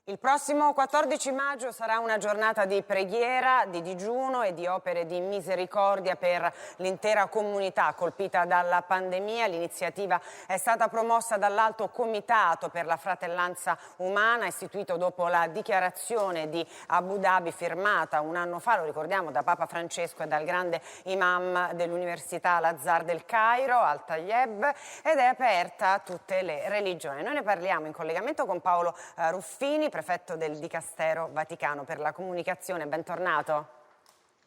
Il prossimo 14 maggio sarà una giornata di preghiera, di digiuno e di opere di misericordia per l'intera comunità colpita dalla pandemia. L'iniziativa è stata promossa dall'Alto Comitato per la Fratellanza Umana, istituito dopo la dichiarazione di Abu Dhabi firmata un anno fa, lo ricordiamo, da Papa Francesco e dal grande imam dell'Università Al-Azhar del Cairo, Al-Tayeb, ed è aperta a tutte le religioni. Noi ne parliamo in collegamento con Paolo Ruffini, prefetto del Dicastero Vaticano per la Comunicazione. Bentornato.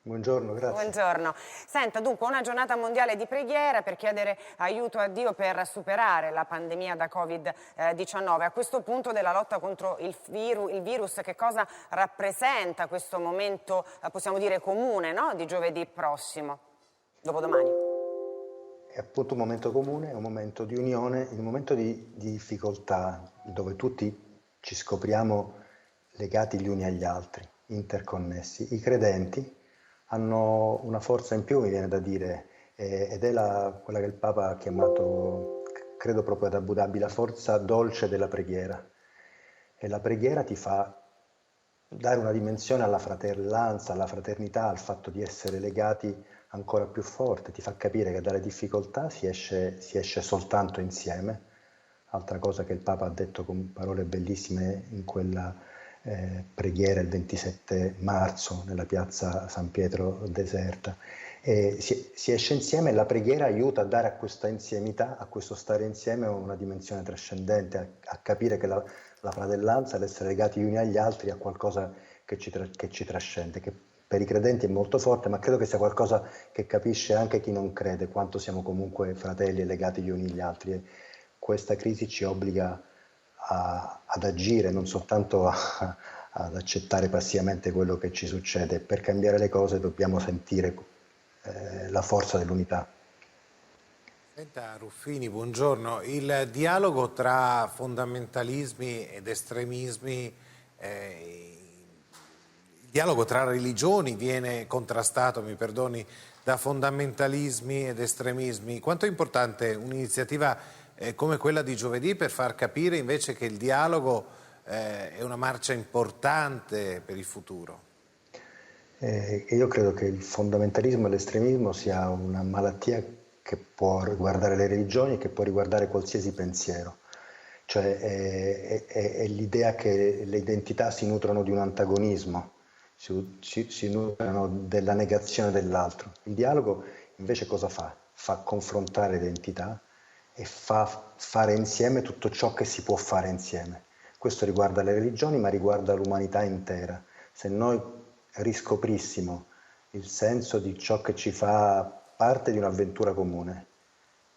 Buongiorno, grazie. Buongiorno. Senta, dunque, una giornata mondiale di preghiera per chiedere aiuto a Dio per superare la pandemia da Covid-19. A questo punto della lotta contro il virus, che cosa rappresenta questo momento, possiamo dire, comune, no? Di giovedì prossimo, dopodomani? È appunto un momento comune, è un momento di unione, un momento di difficoltà, dove tutti ci scopriamo legati gli uni agli altri, interconnessi. I credenti hanno una forza in più, mi viene da dire, ed è quella che il Papa ha chiamato, credo proprio ad Abu Dhabi, la forza dolce della preghiera. E la preghiera ti fa dare una dimensione alla fratellanza, alla fraternità, al fatto di essere legati ancora più forte, ti fa capire che dalle difficoltà si esce soltanto insieme. Altra cosa che il Papa ha detto con parole bellissime in quella preghiera il 27 marzo nella piazza San Pietro deserta. Si esce insieme e la preghiera aiuta a dare a questa insiemità, a questo stare insieme una dimensione trascendente, a capire che la fratellanza, l'essere legati gli uni agli altri, è qualcosa che ci trascende, che per i credenti è molto forte, ma credo che sia qualcosa che capisce anche chi non crede, quanto siamo comunque fratelli e legati gli uni agli altri. E questa crisi ci obbliga ad agire, non soltanto ad accettare passivamente quello che ci succede. Per cambiare le cose dobbiamo sentire la forza dell'unità. Senta Ruffini, buongiorno. Il dialogo tra fondamentalismi ed estremismi, il dialogo tra religioni viene contrastato, mi perdoni, da fondamentalismi ed estremismi. Quanto è importante un'iniziativa come quella di giovedì per far capire invece che il dialogo è una marcia importante per il futuro? Io credo che il fondamentalismo e l'estremismo sia una malattia che può riguardare le religioni e che può riguardare qualsiasi pensiero. Cioè è l'idea che le identità si nutrono di un antagonismo, si nutrono della negazione dell'altro. Il dialogo invece cosa fa? Fa confrontare le identità e fa fare insieme tutto ciò che si può fare insieme. Questo riguarda le religioni, ma riguarda l'umanità intera. Se noi riscoprissimo il senso di ciò che ci fa parte di un'avventura comune,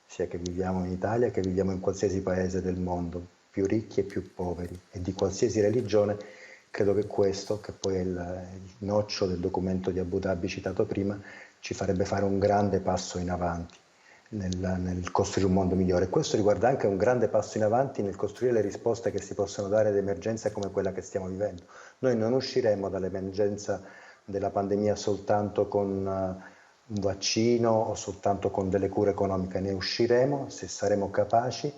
sia che viviamo in Italia che viviamo in qualsiasi paese del mondo, più ricchi e più poveri, e di qualsiasi religione, credo che questo, che poi è il nocciolo del documento di Abu Dhabi citato prima, ci farebbe fare un grande passo in avanti nel costruire un mondo migliore. Questo riguarda anche un grande passo in avanti nel costruire le risposte che si possono dare ad emergenze come quella che stiamo vivendo. Noi non usciremo dall'emergenza della pandemia soltanto con un vaccino o soltanto con delle cure economiche, ne usciremo se saremo capaci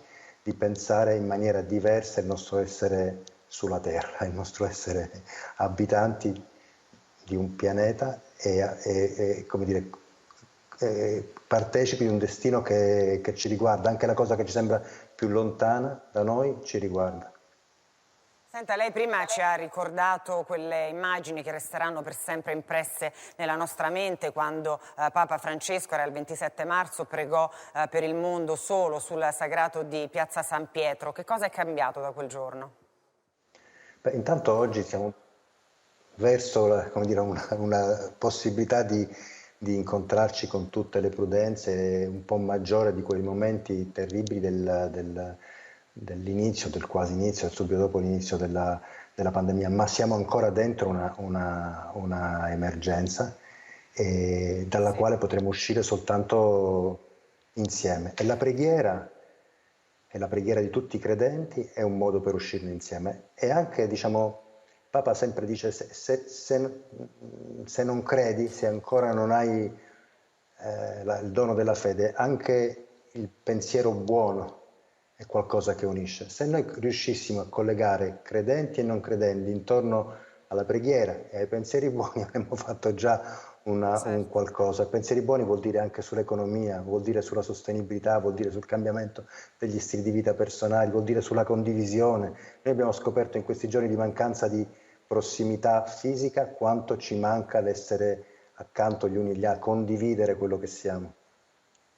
di pensare in maniera diversa il nostro essere sulla Terra, il nostro essere abitanti di un pianeta e come dire, partecipi di un destino che ci riguarda. Anche la cosa che ci sembra più lontana da noi ci riguarda. Senta, lei prima ci ha ricordato quelle immagini che resteranno per sempre impresse nella nostra mente quando Papa Francesco, era il 27 marzo, pregò per il mondo solo sul sagrato di Piazza San Pietro. Che cosa è cambiato da quel giorno? Beh, intanto oggi siamo verso come dire, una possibilità di incontrarci con tutte le prudenze un po' maggiore di quei momenti terribili dell'inizio, del quasi inizio, subito dopo l'inizio della pandemia, ma siamo ancora dentro una emergenza dalla quale potremo uscire soltanto insieme. E la preghiera di tutti i credenti è un modo per uscirne insieme. E anche, diciamo, Papa sempre dice, se non credi, se ancora non hai il dono della fede, anche il pensiero buono è qualcosa che unisce. Se noi riuscissimo a collegare credenti e non credenti intorno alla preghiera e ai pensieri buoni avremmo fatto già un qualcosa. Pensieri buoni vuol dire anche sull'economia, vuol dire sulla sostenibilità, vuol dire sul cambiamento degli stili di vita personali, vuol dire sulla condivisione. Noi abbiamo scoperto in questi giorni di mancanza di prossimità fisica quanto ci manca l'essere accanto gli uni agli altri, condividere quello che siamo.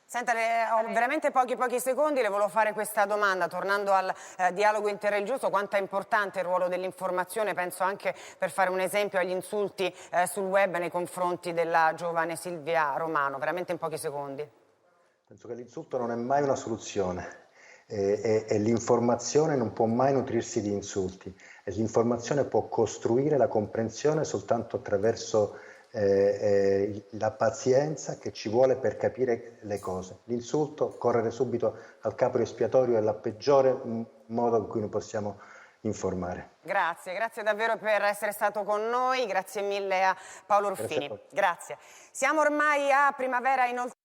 Senta, ho veramente pochi secondi, le volevo fare questa domanda, tornando al dialogo interreligioso, quanto è importante il ruolo dell'informazione, penso anche per fare un esempio agli insulti sul web nei confronti della giovane Silvia Romano, veramente in pochi secondi. Penso che l'insulto non è mai una soluzione e l'informazione non può mai nutrirsi di insulti e l'informazione può costruire la comprensione soltanto attraverso la pazienza che ci vuole per capire le cose. L'insulto, correre subito al capro espiatorio è il peggiore modo in cui noi possiamo informare. Grazie davvero per essere stato con noi, grazie mille a Paolo Ruffini. Grazie. Siamo ormai a primavera inoltre.